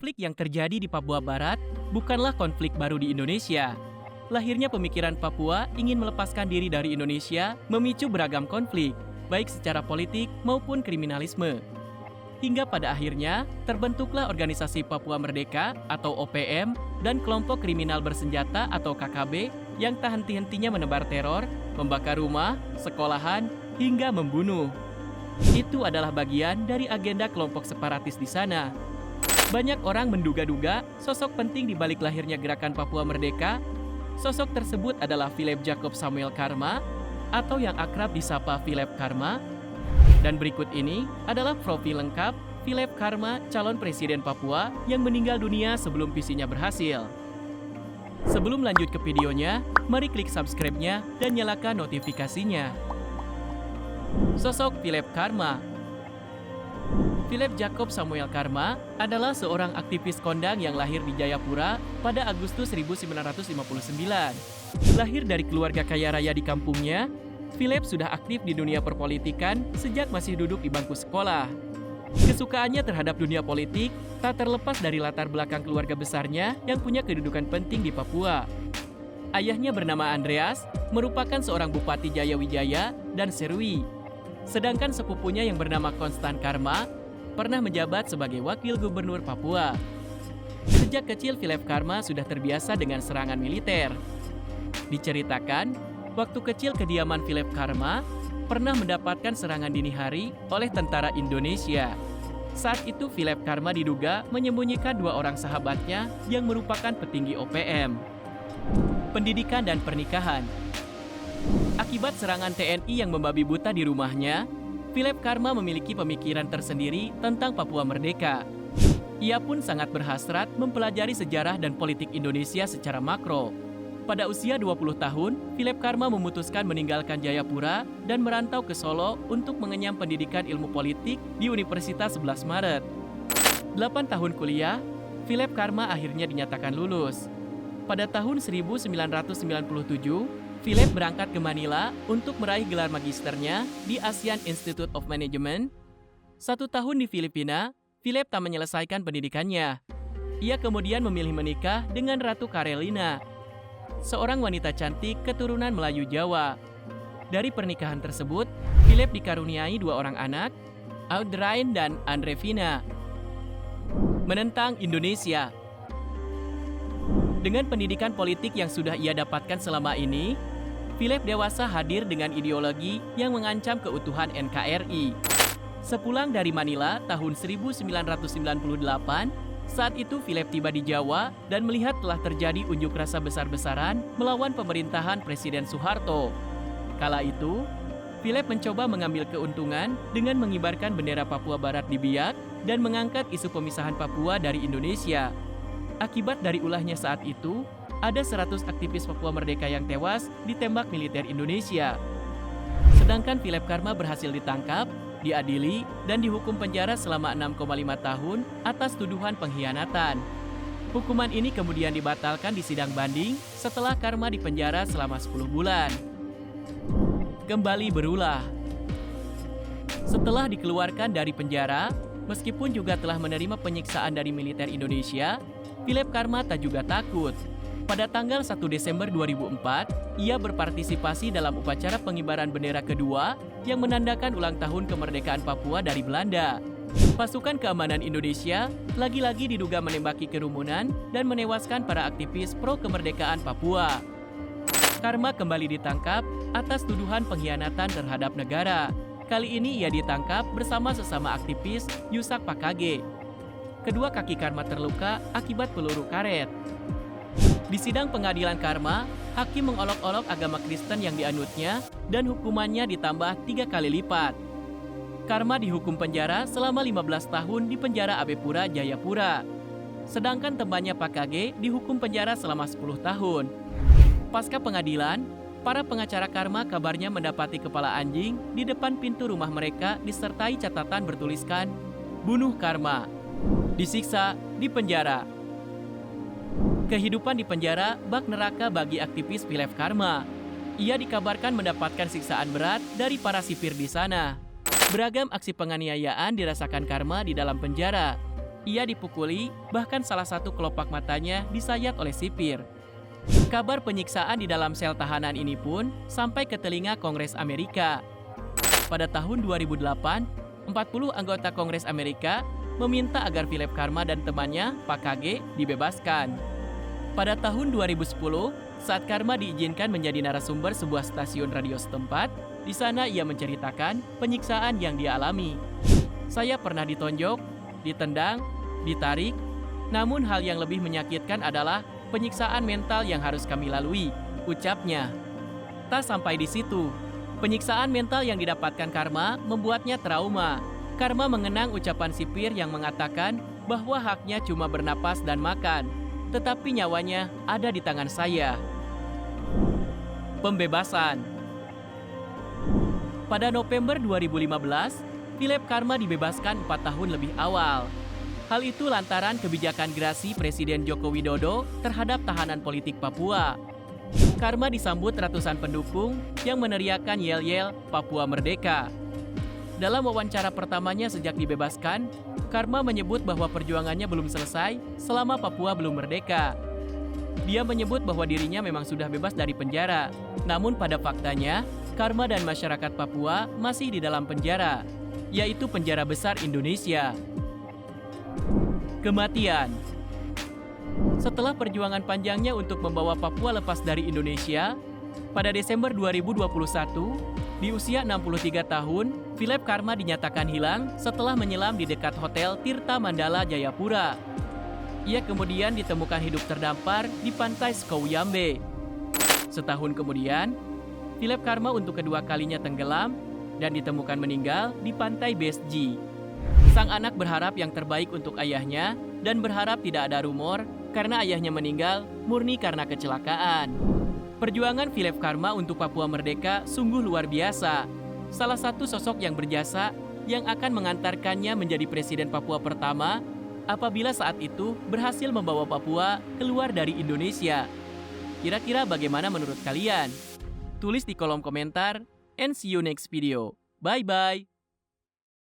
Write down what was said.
Konflik yang terjadi di Papua Barat bukanlah konflik baru di Indonesia. Lahirnya pemikiran Papua ingin melepaskan diri dari Indonesia memicu beragam konflik, baik secara politik maupun kriminalisme. Hingga pada akhirnya, terbentuklah Organisasi Papua Merdeka atau OPM dan kelompok kriminal bersenjata atau KKB yang tak henti-hentinya menebar teror, membakar rumah, sekolahan, hingga membunuh. Itu adalah bagian dari agenda kelompok separatis di sana. Banyak orang menduga-duga sosok penting di balik lahirnya gerakan Papua Merdeka. Sosok tersebut adalah Philip Jacob Samuel Karma atau yang akrab disapa Philip Karma. Dan berikut ini adalah profil lengkap Philip Karma, calon presiden Papua yang meninggal dunia sebelum visinya berhasil. Sebelum lanjut ke videonya, mari klik subscribe-nya dan nyalakan notifikasinya. Sosok Philip Karma. Philip Jacob Samuel Karma adalah seorang aktivis kondang yang lahir di Jayapura pada Agustus 1959. Lahir dari keluarga kaya raya di kampungnya, Philip sudah aktif di dunia perpolitikan sejak masih duduk di bangku sekolah. Kesukaannya terhadap dunia politik tak terlepas dari latar belakang keluarga besarnya yang punya kedudukan penting di Papua. Ayahnya bernama Andreas, merupakan seorang bupati Jayawijaya dan Serui. Sedangkan sepupunya yang bernama Konstan Karma pernah menjabat sebagai wakil gubernur Papua. Sejak kecil Philip Karma sudah terbiasa dengan serangan militer. Diceritakan, waktu kecil kediaman Philip Karma pernah mendapatkan serangan dini hari oleh tentara Indonesia. Saat itu Philip Karma diduga menyembunyikan dua orang sahabatnya yang merupakan petinggi OPM. Pendidikan dan pernikahan. Akibat serangan TNI yang membabi buta di rumahnya, Philip Karma memiliki pemikiran tersendiri tentang Papua Merdeka. Ia pun sangat berhasrat mempelajari sejarah dan politik Indonesia secara makro. Pada usia 20 tahun, Philip Karma memutuskan meninggalkan Jayapura dan merantau ke Solo untuk mengenyam pendidikan ilmu politik di Universitas 11 Maret. 8 tahun kuliah, Philip Karma akhirnya dinyatakan lulus. Pada tahun 1997, Philip berangkat ke Manila untuk meraih gelar magisternya di Asian Institute of Management. 1 tahun di Filipina, Philip tak menyelesaikan pendidikannya. Ia kemudian memilih menikah dengan Ratu Karelina, seorang wanita cantik keturunan Melayu Jawa. Dari pernikahan tersebut, Philip dikaruniai 2 orang anak, Audrine dan Andrevina. Menentang Indonesia. Dengan pendidikan politik yang sudah ia dapatkan selama ini, Philip dewasa hadir dengan ideologi yang mengancam keutuhan NKRI. Sepulang dari Manila tahun 1998, saat itu Philip tiba di Jawa dan melihat telah terjadi unjuk rasa besar-besaran melawan pemerintahan Presiden Soeharto. Kala itu, Philip mencoba mengambil keuntungan dengan mengibarkan bendera Papua Barat di Biak dan mengangkat isu pemisahan Papua dari Indonesia. Akibat dari ulahnya saat itu, ada 100 aktivis Papua Merdeka yang tewas ditembak militer Indonesia. Sedangkan Philip Karma berhasil ditangkap, diadili, dan dihukum penjara selama 6,5 tahun atas tuduhan pengkhianatan. Hukuman ini kemudian dibatalkan di sidang banding setelah Karma dipenjara selama 10 bulan. Kembali berulah. Setelah dikeluarkan dari penjara, meskipun juga telah menerima penyiksaan dari militer Indonesia, Philip Karma tak juga takut. Pada tanggal 1 Desember 2004, ia berpartisipasi dalam upacara pengibaran bendera kedua yang menandakan ulang tahun kemerdekaan Papua dari Belanda. Pasukan keamanan Indonesia lagi-lagi diduga menembaki kerumunan dan menewaskan para aktivis pro kemerdekaan Papua. Karma kembali ditangkap atas tuduhan pengkhianatan terhadap negara. Kali ini ia ditangkap bersama sesama aktivis Yusak Pakage. Kedua kaki Karma terluka akibat peluru karet. Di sidang pengadilan Karma, hakim mengolok-olok agama Kristen yang dianutnya dan hukumannya ditambah 3 kali lipat. Karma dihukum penjara selama 15 tahun di penjara Abepura, Jayapura. Sedangkan temannya Pakage dihukum penjara selama 10 tahun. Pasca pengadilan, para pengacara Karma kabarnya mendapati kepala anjing di depan pintu rumah mereka disertai catatan bertuliskan, "Bunuh Karma." Disiksa di penjara. Kehidupan di penjara bak neraka bagi aktivis Philip Karma. Ia dikabarkan mendapatkan siksaan berat dari para sipir di sana. Beragam aksi penganiayaan dirasakan Karma di dalam penjara. Ia dipukuli, bahkan salah satu kelopak matanya disayat oleh sipir. Kabar penyiksaan di dalam sel tahanan ini pun sampai ke telinga Kongres Amerika. Pada tahun 2008, 40 anggota Kongres Amerika meminta agar Philip Karma dan temannya, Pak KG, dibebaskan. Pada tahun 2010, saat Karma diizinkan menjadi narasumber sebuah stasiun radio setempat, di sana ia menceritakan penyiksaan yang dia alami. Saya pernah ditonjok, ditendang, ditarik, namun hal yang lebih menyakitkan adalah penyiksaan mental yang harus kami lalui, ucapnya. Tak sampai di situ, penyiksaan mental yang didapatkan Karma membuatnya trauma. Karma mengenang ucapan sipir yang mengatakan bahwa haknya cuma bernapas dan makan, tetapi nyawanya ada di tangan saya. Pembebasan. Pada November 2015, Philip Karma dibebaskan 4 tahun lebih awal. Hal itu lantaran kebijakan gerasi Presiden Joko Widodo terhadap tahanan politik Papua. Karma disambut ratusan pendukung yang meneriakan yel-yel Papua Merdeka. Dalam wawancara pertamanya sejak dibebaskan, Karma menyebut bahwa perjuangannya belum selesai selama Papua belum merdeka. Dia menyebut bahwa dirinya memang sudah bebas dari penjara. Namun pada faktanya, Karma dan masyarakat Papua masih di dalam penjara, yaitu penjara besar Indonesia. Kematian. Setelah perjuangan panjangnya untuk membawa Papua lepas dari Indonesia, pada Desember 2021, di usia 63 tahun, Philip Karma dinyatakan hilang setelah menyelam di dekat Hotel Tirta Mandala Jayapura. Ia kemudian ditemukan hidup terdampar di pantai Skowyambe. Setahun kemudian, Philip Karma untuk kedua kalinya tenggelam dan ditemukan meninggal di pantai Besji. Sang anak berharap yang terbaik untuk ayahnya dan berharap tidak ada rumor karena ayahnya meninggal murni karena kecelakaan. Perjuangan Philip Karma untuk Papua Merdeka sungguh luar biasa. Salah satu sosok yang berjasa yang akan mengantarkannya menjadi presiden Papua pertama apabila saat itu berhasil membawa Papua keluar dari Indonesia. Kira-kira bagaimana menurut kalian? Tulis di kolom komentar, and see you next video. Bye-bye!